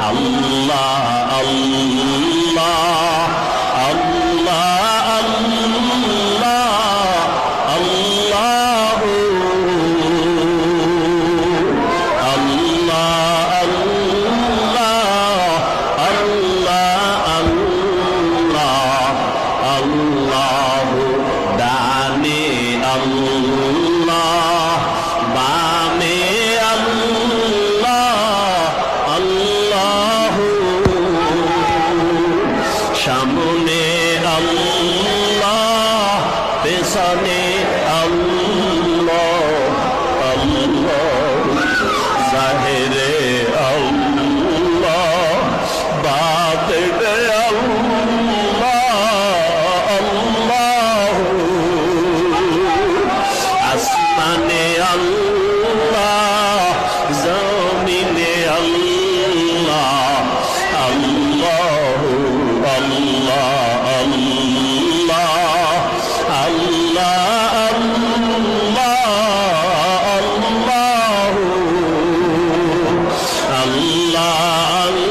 আল্লাহ আল্লাহ আল্লাহ আল্লাহ আল্লাহ আল্লাহ আল্লাহ আল্লাহ আল্লাহ ডানে আল্লাহ বামে আল্লাহ আল্লাহ সামনে আল্লাহ পেছনে আল্লাহ আল্লাহ জাহেরে আল্লাহ বাতিনে আল্লাহ আল্লাহ আসমানে আল্লাহ জমিনে আল্লাহ আল্লাহ আল্লাহ আল্লাহ আল্লাহ আল্লাহ আল্লাহ